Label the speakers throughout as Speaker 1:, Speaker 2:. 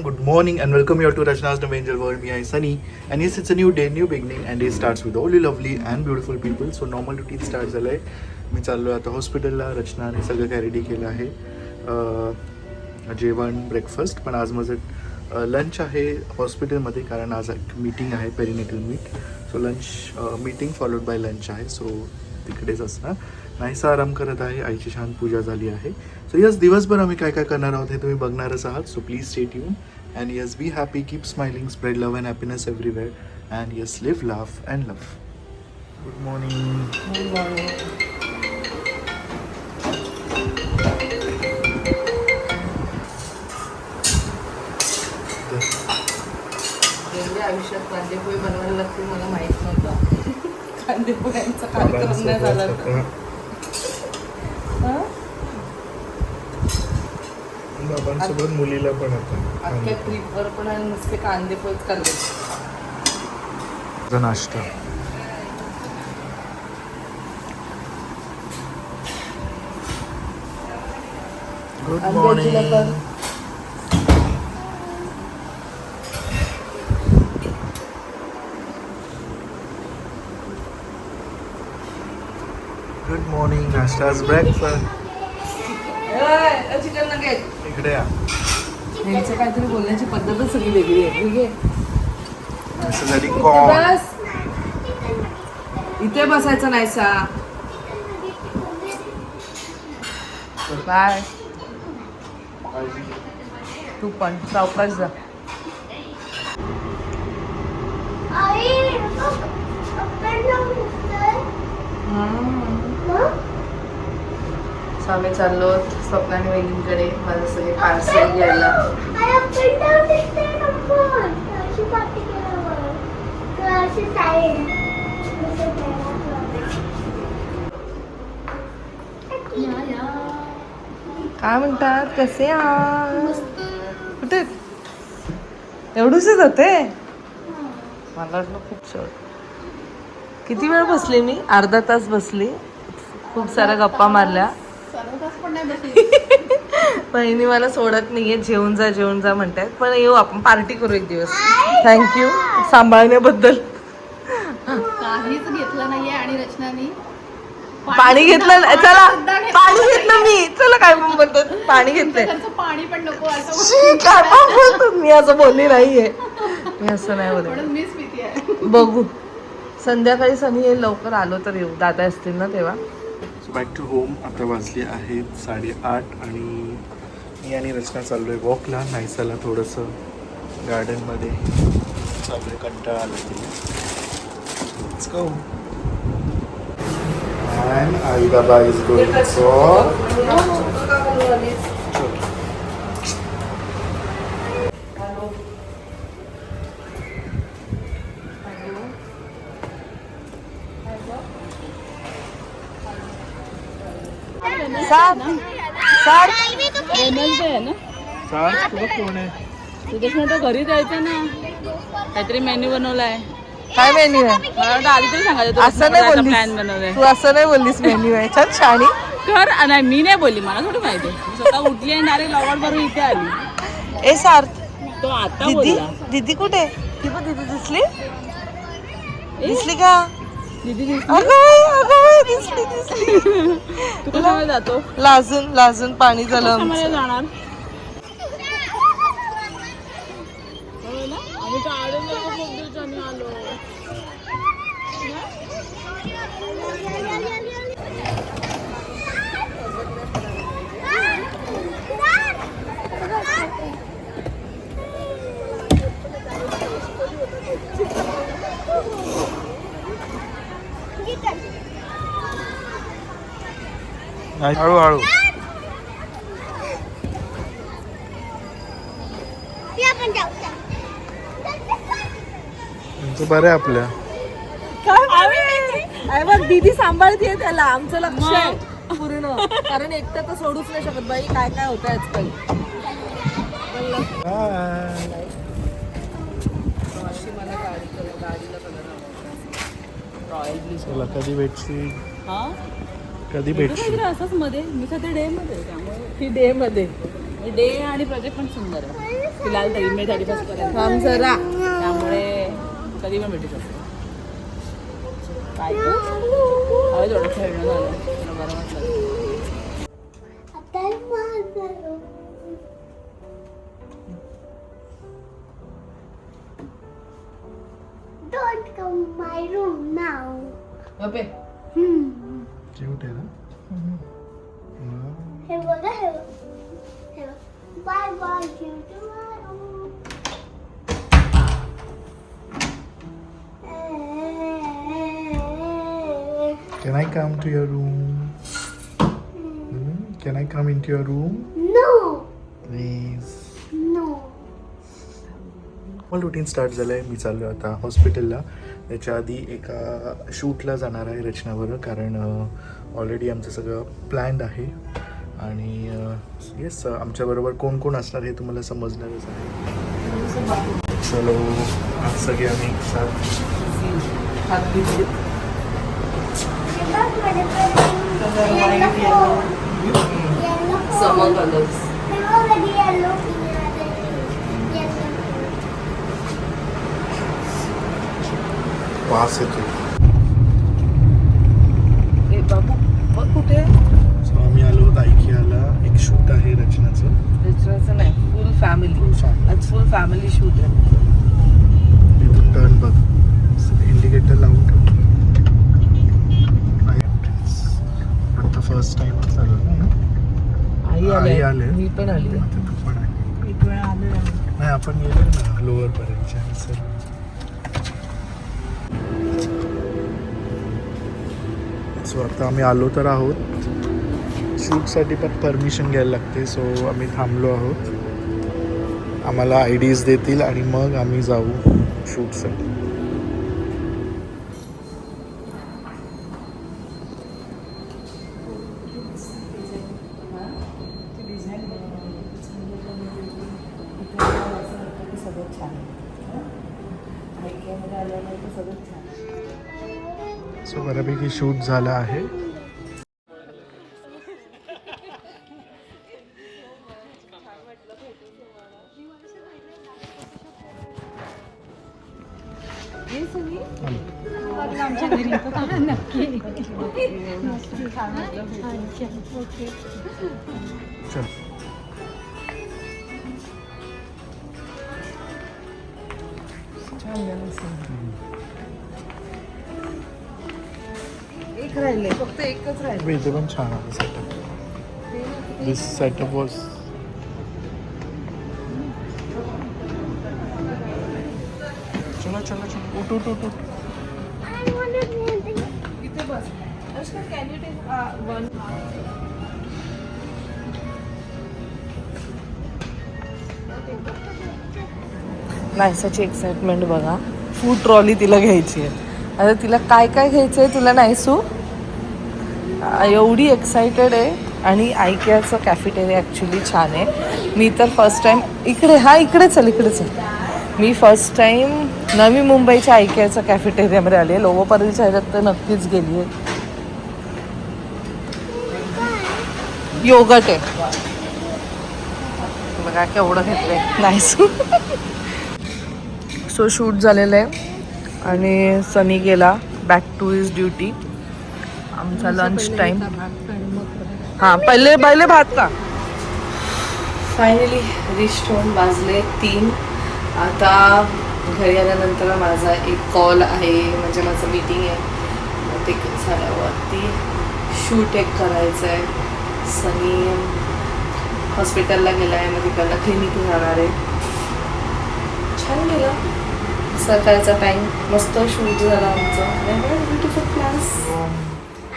Speaker 1: good morning and welcome you all to Rachna's New Angel World. Me, I Sunny, and yes, it's a new day, new beginning, and it starts with all you lovely and beautiful people. So normal routine start झालंय. मी चाललोय आता हॉस्पिटलला. रचनाने सगळं काय ready केलं आहे, जेवण breakfast. पण आज माझं लंच आहे हॉस्पिटलमध्ये, कारण आज एक मीटिंग आहे, perinatal meet. So lunch meeting followed by lunch आहे, सो तिकडेच असणार. नाहीसा आराम करत आहे, आईची छान पूजा झाली आहे. सो यस, दिवसभर आम्ही काय काय करणार आहोत हे तुम्ही बघणारच आहात. So please stay tune and yes, be happy, keep smiling, spread love and happiness everywhere, and yes, live laugh and love. Good morning.
Speaker 2: Good morning. आयुष्यात कांदेपोळी बनवायला लागते मला माहित नव्हतं. कांदेपोळ्यांचा कार्यक्रम नाही झाला.
Speaker 1: बाबांसोबत मुलीला पण आता
Speaker 2: अख्ख्या ट्रिपवर पण आणि नुसते कांदेपोळीच करते.
Speaker 1: नाश्ता. Good morning. Good morning. नाश्ताच ब्रेकफास्ट.
Speaker 2: चिकन नगेट
Speaker 1: इकडे या.
Speaker 2: यांचं काहीतरी बोलण्याची पद्धतच सगळी वेगळी आहे. ठीक आहे,
Speaker 1: असं झाली कॉर्न.
Speaker 2: बस इथे बसायचं नाही सा. बाय. तू पण सावकाश जा. आम्ही चाललो स्वप्नाने वहिनींकडे माझं सगळे पार्सल घ्यायला. काय म्हणतात, कसे आहात? कुठे एवढूसच होते? मला वाटलं खूप शॉर्ट. किती वेळ बसले मी? अर्धा तास बसली. खूप साऱ्या गप्पा मारल्या. बहिणी मला सोडत नाहीये, जेवून जा जेवून जा म्हणतात. पण येऊ, आपण पार्टी करू एक दिवस. थँक्यू सांभाळण्याबद्दल.
Speaker 3: काहीच घेतलं नाहीये आणि रचनाने
Speaker 2: पाणी घेतलं. चला पाणी घेतलं मी. चला काय पण बोलतात, पाणी घेतलंय.
Speaker 3: पाणी पण नको असं
Speaker 2: काय पण बोलतो. मी असं बोलली नाहीये, मी असं नाही बोलत.
Speaker 3: मीच भीती आहे.
Speaker 2: बघू संध्याकाळी सनी येईल, लवकर आलो तर येऊ. दादा असतील ना तेव्हा.
Speaker 1: Back to home. आता वाजले आहेत 8:30 आणि मी आणि रचना चाललो आहे वॉकला. नाईसाला थोडंसं गार्डनमध्ये चालू आहे, कंटाळा आला तिला. Let's go. अँड आई बाबा इज गोइंग फॉर
Speaker 3: आहे ना.
Speaker 1: कोण आहे?
Speaker 3: तुझ्याच म्हणतो घरी जायचं ना, काहीतरी मेन्यू बनवलाय.
Speaker 2: काय मेन्यू आहे?
Speaker 3: मला वाटतं आधी तरी सांगायचं
Speaker 2: असं नाही बोललीस.
Speaker 3: प्लॅन बनवलाय.
Speaker 2: तू असं नाही बोललीस मेन्यू आहे. छान छान.
Speaker 3: कर. नाही मी नाही बोलली, मला थोडी माहिती आहे. मी स्वतः उठली आणि डायरेक्ट लॉवड भरून इथे आली.
Speaker 2: ए सार्थ,
Speaker 3: तो आता
Speaker 2: दीदी
Speaker 3: बोलला.
Speaker 2: दीदी कुठे? ती पण दीदी दिसली? दिसली का?
Speaker 3: दीदी
Speaker 2: दिसली दिसली.
Speaker 3: तू कशामध्ये जातो?
Speaker 2: लाजून लाजून पाणी झालं
Speaker 3: कशामध्ये
Speaker 2: आमचं.
Speaker 3: जाणार? आम्ही तर आलो खूप दिवसांनी आलो.
Speaker 1: हळूहळू. बरं आहे आपल्या.
Speaker 2: बघ दीदी सांभाळते त्याला. आमचं लक्ष आहे पूर्ण, कारण एकटं तर सोडूच नाही शकत बाई. काय काय होतं आजकाल.
Speaker 1: चला कधी भेटशील?
Speaker 3: हा
Speaker 1: कधी भेटशील?
Speaker 3: असंच मध्ये मी सध्या डे मध्ये त्यामुळे
Speaker 2: ती डे मध्ये
Speaker 3: डे आणि प्रोजेक्ट पण सुंदर आहे फिलहाल तरी मे 31 पर्यंत
Speaker 2: थांब जरा.
Speaker 3: त्यामुळे कधी पण भेटू शकतो काय तर हवे थोडं खेळणं झालं तुला बरं वाटलं
Speaker 4: Don't come my room now.
Speaker 2: बापे.
Speaker 1: क्यूट आहे ना.
Speaker 4: Hey, bye bye. You tomorrow.
Speaker 1: Can I come to your room? Can I come into your room?
Speaker 4: No.
Speaker 1: Please.
Speaker 4: No.
Speaker 1: मला रुटीन स्टार्ट झालं आहे. मी चाललो आता हॉस्पिटलला. त्याच्या आधी एका शूटला जाणार आहे रचनावर, कारण ऑलरेडी आमचं सगळं प्लॅन्ड आहे. आणि येस, आमच्याबरोबर कोण कोण असणार हे तुम्हाला समजणारच आहे. चलो, आज सगळे आम्ही एक साथ.
Speaker 2: समर कलर्स.
Speaker 1: वास येतो.
Speaker 2: ए बाबू बघ कुठे.
Speaker 1: सो आम्ही आलो आहोत IKEAला. एक शूट आहे रचनाचं.
Speaker 2: रचनाचं नाही, फुल फॅमिली. आज फुल फॅमिली शूट आहे.
Speaker 1: इथून टर्न बघ, इंडिकेटर लावून ठेव. आता फर्स्ट टाइम चालू ना. आई आले.
Speaker 2: मी पण आली.
Speaker 1: आता तू पण आहे.
Speaker 3: एक वेळा आलो
Speaker 1: नाही, आपण गेलो ना लोअर पर्यंतच्या. सर सो आता आम्ही आलो तर आहोत. शूटसाठी पण परमिशन घ्यायला लागते. सो आम्ही थांबलो आहोत. आम्हाला IDs देतील आणि मग आम्ही जाऊ शूटसाठी.
Speaker 2: सगळं छान. IKEAमध्ये आल्यानंतर सगळं छान.
Speaker 1: सो बऱ्यापैकी शूट झालं आहे. चल.
Speaker 2: एक राहिले, फक्त एकच राहिले.
Speaker 1: इथे पण छान आहे सेटअप. This setup was. चला चला चला, उठ उठ उठ उठ.
Speaker 4: I want to do something.
Speaker 2: इथे बस. Anushka, can you take one? नायसाची एक्साइटमेंट बघा. फूड ट्रॉली तिला घ्यायची आहे. आता तिला काय काय घ्यायचं आहे तुला नायसू. एवढी एक्सायटेड आहे. आणि IKEAचं कॅफेटेरिया ॲक्च्युली छान आहे. मी तर फर्स्ट टाईम इकडे इकडे चल. मी फर्स्ट टाईम नवी मुंबईच्या IKEAच्या कॅफेटेरियामध्ये आली आहे. लोगोपर्यंतच्या ह्याच्यात तर नक्कीच गेली आहे. योगट आहे बघा केवढं घेतलंय नायसू. सो शूट झालेलं आहे आणि सनी गेला बॅक टू हिज ड्युटी. आमचा लंच टाईम. हां, पहिले भात का. फायनली रिस्ट होऊन वाजले 3. आता घरी आल्यानंतर माझा एक कॉल आहे, म्हणजे माझं मीटिंग आहे. मग ते झाल्यावरती शूट एक करायचं आहे. सनी हॉस्पिटलला गेला आहे, मग तिकडनं क्लिनिक जाणार आहे. छान गेला सकाळचा टाईम. मस्त शूट झाला आमचं. Beautiful class.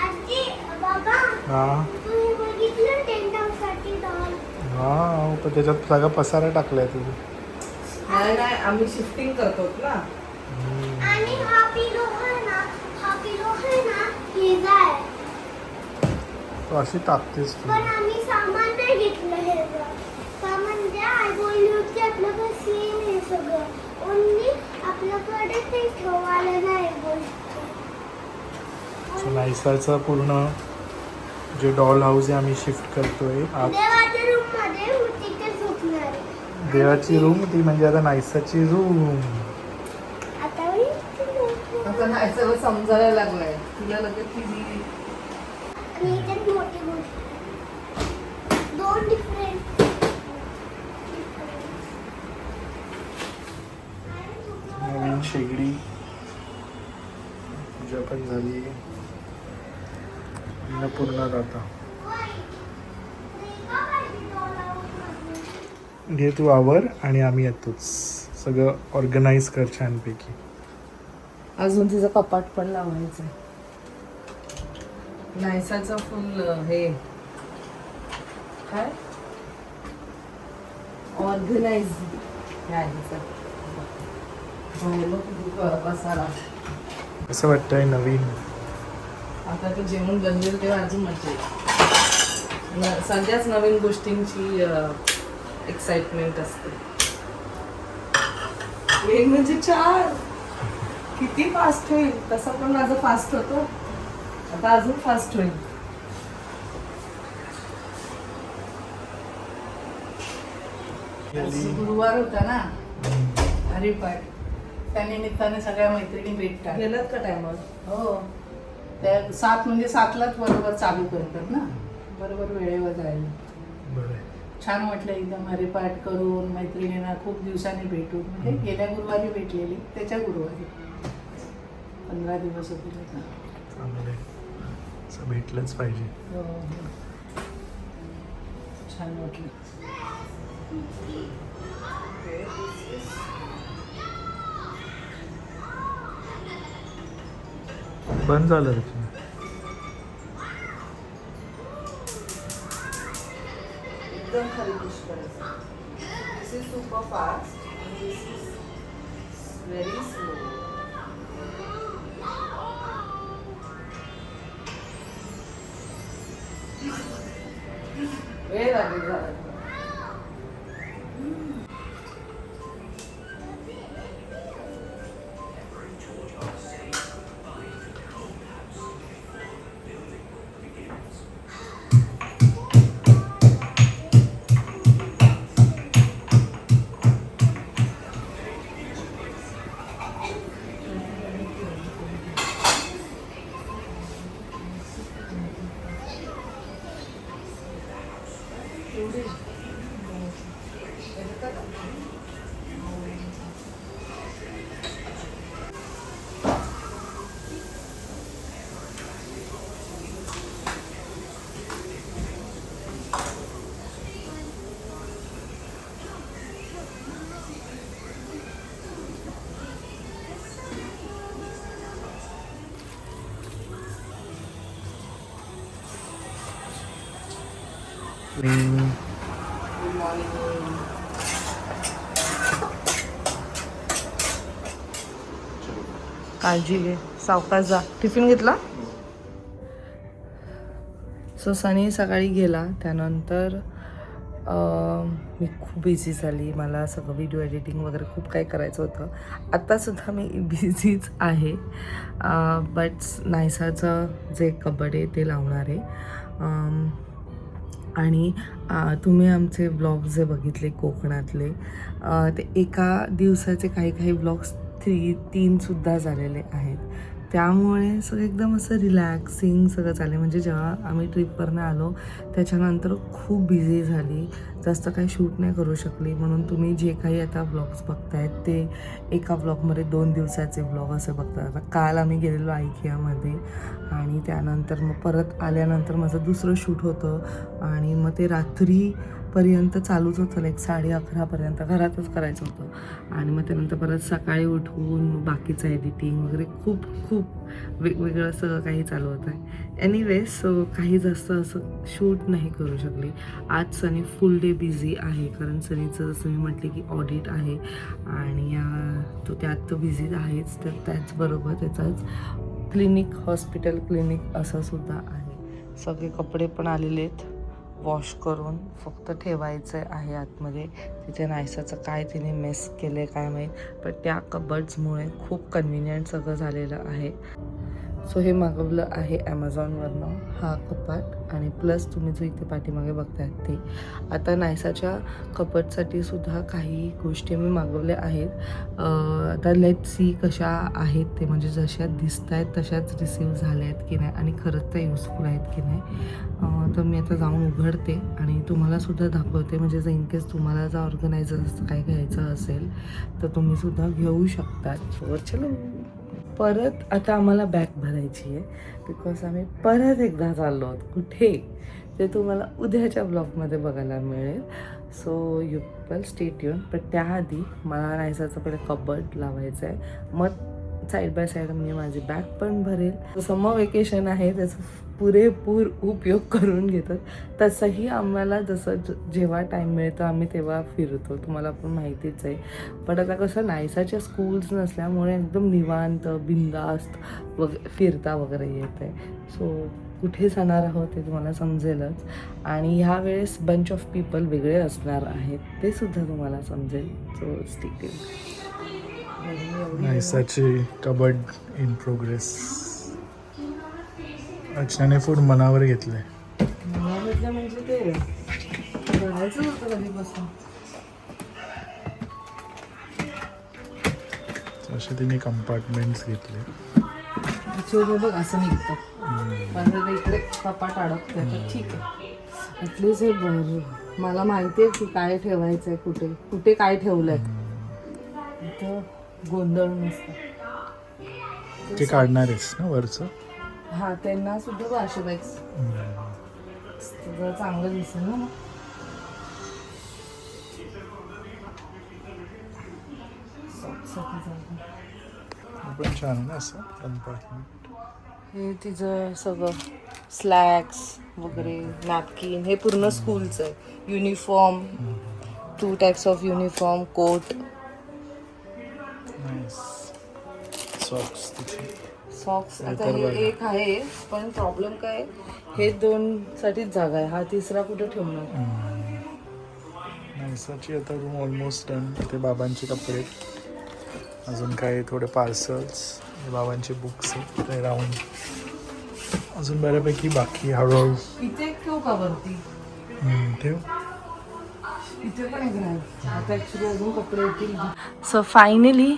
Speaker 4: आजी, बाबा,
Speaker 1: हां
Speaker 4: तुम्ही बघितलं टेंट हाऊससाठी डॉल?
Speaker 1: हां, पण त्याच्यात सगळा पसारा टाकलाय तुझं.
Speaker 2: नाही आम्ही शिफ्टिंग करतो ना.
Speaker 4: आणि हा पिलो आहे ना हिचा आहे.
Speaker 1: तू अशी टाकतेस तू.
Speaker 4: पण आम्ही सामान नाही घेतलं हे सामान. द्या आई बोलली होती आपल्याकडे सेम आहे सगळं. ओन्ली आपल्याकडे ते ठेवायला नाही
Speaker 1: सो नायसाचं पूर्ण जे डॉल हाऊस आहे आम्ही शिफ्ट करतोय आत.
Speaker 4: देवाच्या रूम मध्ये होती
Speaker 1: देवाची रूम ती म्हणजे आता नाईसाची रूम.
Speaker 4: आता मी
Speaker 2: आता नाही सगळं समजायला लागलंय तुला लगेच
Speaker 4: क्रिएटेड मोठी गोष्ट. दोन डिफरंट
Speaker 1: नवीन शेगडी पूजा पण झाली. अन्नपूर्णा आता घे तू आवर आणि आम्ही येतोच. सगळं ऑर्गनाईज कर छानपैकी.
Speaker 2: अजून तिचं कपाट पण लावायचं. नायसाचं फुल हे काय ऑर्गनाइज बसायला.
Speaker 1: असं वाटतंय नवीन.
Speaker 2: आता ते जेवण बनवेल तेव्हा अजून मजा येईल. सगळ्याच नवीन गोष्टींची एक्साइटमेंट असते. मेन म्हणजे 4 किती फास्ट होईल. तसं पण माझं फास्ट होतं, आता अजून फास्ट होईल.
Speaker 3: गुरुवार होता ना हरिपाठ, त्या निमित्ताने सगळ्या मैत्रिणी भेटतात.
Speaker 2: गेलात का टायमावर?
Speaker 3: हो, त्या 7 म्हणजे 7लाच बरोबर चालू करतात ना, बरोबर वेळेवर जायला.
Speaker 1: बरं.
Speaker 3: छान वाटलं एकदम हरिपाठ करून मैत्रिणींना खूप दिवसांनी भेटून. म्हणजे गेल्या गुरुवारी भेटलेली, त्याच्या गुरुवारी 15 दिवस होतील आता.
Speaker 1: चांगलं आहे. असं भेटलंच पाहिजे.
Speaker 3: हो, हो. छान वाटलं.
Speaker 1: बंद झालं रे.
Speaker 2: एकदम खाली पुश करायचं. This is super fast and this is very slow. वेळ लागेल झाला. Good morning. काळजी घे, सावकाश जा. टिफिन घेतला? सो सनी सकाळी गेला, त्यानंतर मी खूप बिझी झाली. मला सगळं व्हिडिओ एडिटिंग वगैरे खूप काही करायचं होतं. आत्तासुद्धा मी बिझीच आहे. बट नायसाचं जे कबड आहे ते लावणार आहे. आणि तुम्ही आमचे ब्लॉग्स जे बघितले कोकणातले, ते एका दिवसाचे काही काही ब्लॉग्स 3 झालेले आहेत. त्यामुळे सगळं एकदम असं रिलॅक्सिंग सगळं चालेल. म्हणजे जेव्हा आम्ही ट्रिपवरनं आलो त्याच्यानंतर खूप बिझी झाली, जास्त काही शूट नाही करू शकली. म्हणून तुम्ही जे काही आता ब्लॉग्स बघतायत ते एका ब्लॉगमध्ये 2 दिवसाचे ब्लॉग असे बघतात. आता काल आम्ही गेलेलो IKEAमध्ये आणि त्यानंतर मग परत आल्यानंतर माझं दुसरं शूट होतं आणि मग ते रात्रीपर्यंत चालूच होतं. 11:30पर्यंत घरातच करायचं होतं. आणि मग त्यानंतर परत सकाळी उठून बाकीचं एडिटिंग वगैरे खूप वेगवेगळं सगळं काही चालू होतं आहे. एनिवेज सो काही जास्त असं शूट नाही करू शकली. आज सनी फुल डे बिझी आहे, कारण सनीचं जसं मी म्हटले की ऑडिट आहे आणि तो त्यात तो बिझी आहेच. तर त्याचबरोबर त्याचाच हॉस्पिटल क्लिनिक असं सुद्धा आहे. सगळे कपडे पण आलेले आहेत वॉश करून, फक्त ठेवायचं आहे आतमध्ये. तिथे नायसाचं काय तिने मेस केलं आहे काय माहीत, पण त्या कबर्ड्समुळे खूप कन्व्हिनियंट सगळं झालेलं आहे. सो हे मागवलं आहे ॲमेझॉनवरनं, हा कपाट आणि प्लस तुम्ही जो इथे पाठीमागे बघताय ते. आता नायसाच्या कपाटसाठी सुद्धा काही गोष्टी मी मागवल्या आहेत. आता लेट सी कशा आहेत ते, म्हणजे जशा दिसत आहेत तशाच रिसीव झाल्या आहेत की नाही आणि खरंच त्या युजफुल आहेत की नाही. तर मी आता जाऊन उघडते आणि तुम्हाला सुद्धा दाखवते, म्हणजे जर इन केस तुम्हाला जर ऑर्गनायझर्स काय घ्यायचं असेल तर तुम्ही सुद्धा घेऊ शकतात. सो चलो परत आता आम्हाला बॅग भरायची आहे, बिकॉज आम्ही परत एकदा चाललो आहोत. कुठे ते तुम्हाला उद्याच्या ब्लॉगमध्ये बघायला मिळेल. So you will stay tune. पण त्याआधी मला नायसाचं पहिलं कबर्ड लावायचं आहे, मग साईड बाय साईड मी माझी बॅग पण भरेल. समर वेकेशन आहे त्याचं पुरेपूर उपयोग करून घेतात. तसंही आम्हाला जसं जेव्हा टाईम मिळतो आम्ही तेव्हा फिरतो, तुम्हाला पण माहितीच आहे. पण आता कसं नायसाच्या स्कूल्स नसल्यामुळे एकदम निवांत बिंदास्त फिरता वगैरे येत आहे. सो कुठे जाणार आहोत ते तुम्हाला समजेलच. आणि ह्या वेळेस बंच ऑफ पीपल वेगळे असणार आहेत, ते सुद्धा तुम्हाला समजेल. So stay tune.
Speaker 1: नायसाची कबर्ड इन प्रोग्रेस. अर्चनाने फूड मनावर घेतलंय.
Speaker 2: मला म्हटलं म्हणजे ते बघायचं होतं कधीपासून.
Speaker 1: असे तिने कंपार्टमेंट्स घेतले.
Speaker 2: ॲक्च्युअली बघ असं निघतं, पण इकडे कपाट अडकतं तर ठीक आहे. ॲटलिस्ट हे बरं, मला माहिती आहे की काय ठेवायचं आहे, कुठे कुठे काय ठेवलं आहे, इथं गोंधळ नसतं.
Speaker 1: ते काढणार आहेस ना वरचं?
Speaker 2: हां, त्यांना सुद्धा असे बॅग्स जरा चांगलं दिसेल ना मग.
Speaker 1: पण छान आहे ना असं कंपार्टमेंट.
Speaker 2: हे तिचं सगळं स्लॅक्स वगैरे, नॅपकिन, हे पूर्ण स्कूलचं आहे. Uniform, 2 types of uniform, coat,
Speaker 1: socks तिथे.
Speaker 2: सॉक्स. आता हे एक आहे, पण प्रॉब्लेम काय, हे 2 साठीच जागा आहे, हा तिसरा कुठे ठेवणार.
Speaker 1: नायसाची आता रूम ऑलमोस्ट डन. ते बाबांचे कपडे, अजून काही थोडे पार्सल्स, बाबांचे बुक्स ते राहून अजून बऱ्यापैकी बाकी हळूहळू.
Speaker 2: इथे ठेवू का वरती?
Speaker 1: ठेव.
Speaker 2: इथे पण एक राहील. आता ॲक्च्युली अजून कपडे येतील. So finally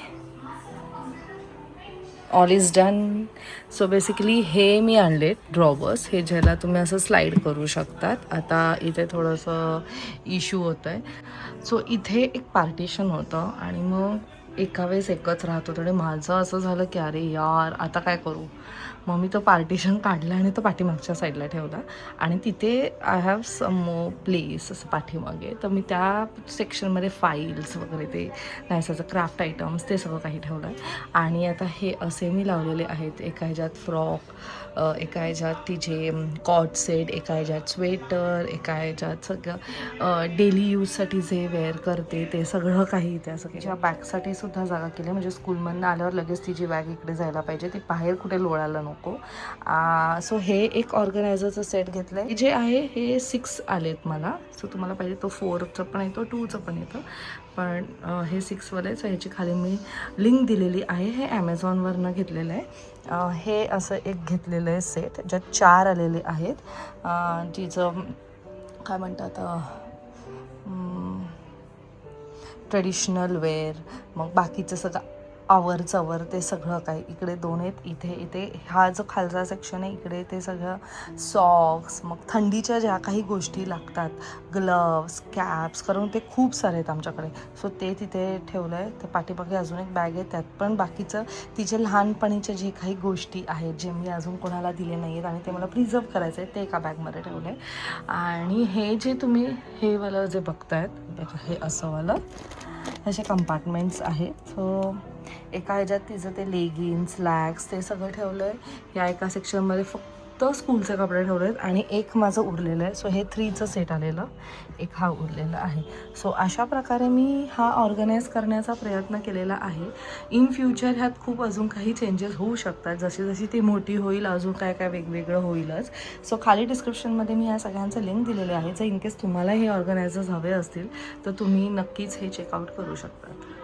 Speaker 2: all is done. So basically हे मी आणले ड्रॉवर्स, हे ज्याला तुम्ही असं स्लाईड करू शकतात. आता इथे थोडंसं इश्यू होतं आहे. सो इथे एक पार्टिशन होतं आणि मग एका वेळेस एकच राहत होतं आणि माझं असं झालं की अरे यार आता काय करू. मग मी तो पार्टिशन काढला आणि तो पाठीमागच्या साईडला ठेवला आणि तिथे I have some more place असं पाठीमागे. तर मी त्या सेक्शनमध्ये फाईल्स वगैरे, ते नायसाचं क्राफ्ट आयटम्स, ते सगळं काही ठेवलं आहे. आणि आता हे असे मी लावलेले आहेत, एका ह्याच्यात फ्रॉक, एका ह्याच्यात तिचे कॉट सेट, एका ह्याच्यात स्वेटर, एका ह्याच्यात सगळं डेली यूजसाठी जे वेअर करते ते सगळं काही इथे असं. तिच्या बॅगसाठी सुद्धा जागा केली, म्हणजे स्कूलमधनं आल्यावर लगेच तिची बॅग इकडे जायला पाहिजे, ती बाहेर कुठे लोळायला नको. सो हे एक ऑर्गनायझरचं सेट घेतलं आहे, जे आहे हे 6 आलेत मला. सो तुम्हाला पाहिजे तो 4चं पण येतो, 2चं पण येतं, पण हे 6वाले. सो ह्याची खाली मी लिंक दिलेली आहे. हे ॲमेझॉनवरनं घेतलेलं आहे. हे असं एक घेतलेलं आहे सेट, ज्यात 4 आलेले आहेत. जिचं काय म्हणतात ट्रेडिशनल वेअर, मग बाकीचं सगळं आवर चवर ते सगळं काही. इकडे 2 आहेत, इथे हा जो खालचा सेक्शन आहे इकडे ते सगळं सॉक्स, मग थंडीच्या ज्या काही गोष्टी लागतात, ग्लव्स, कॅप्स, कारण ते खूप सारे आहेत आमच्याकडे. सो ते तिथे ठेवलं आहे. ते पाठीमागे अजून एक बॅग आहे, त्यात पण बाकीचं तिचे लहानपणीच्या जे काही गोष्टी आहेत जे मी अजून कोणाला दिले नाही आहेत आणि ते मला प्रिझर्व करायचं आहे, ते एका बॅगमध्ये ठेवलं आहे. आणि हे जे तुम्ही हे वालं जे बघतायत, हे असं वालं, असे कंपार्टमेंट्स आहेत. सो एका ह्याच्यात तिचं ते लेगिन्स, स्लॅक्स, ते सगळं ठेवलं आहे. या एका सेक्शनमध्ये फक्त स्कूलचे कपडे ठेवले आहेत आणि एक माझं उरलेलं आहे. सो हे 3चं सेट आलेलं, एक हा उरलेला आहे. सो अशा प्रकारे मी हा ऑर्गनाईज करण्याचा प्रयत्न केलेला आहे. इन फ्युचर ह्यात खूप अजून काही चेंजेस होऊ शकतात, जशी जशी ती मोठी होईल अजून काय काय वेगवेगळं होईलच. सो खाली डिस्क्रिप्शनमध्ये मी या सगळ्यांचं लिंक दिलेले आहे. जर इन केस तुम्हाला हे ऑर्गनायझर्स हवे असतील तर तुम्ही नक्कीच हे चेकआउट करू शकतात.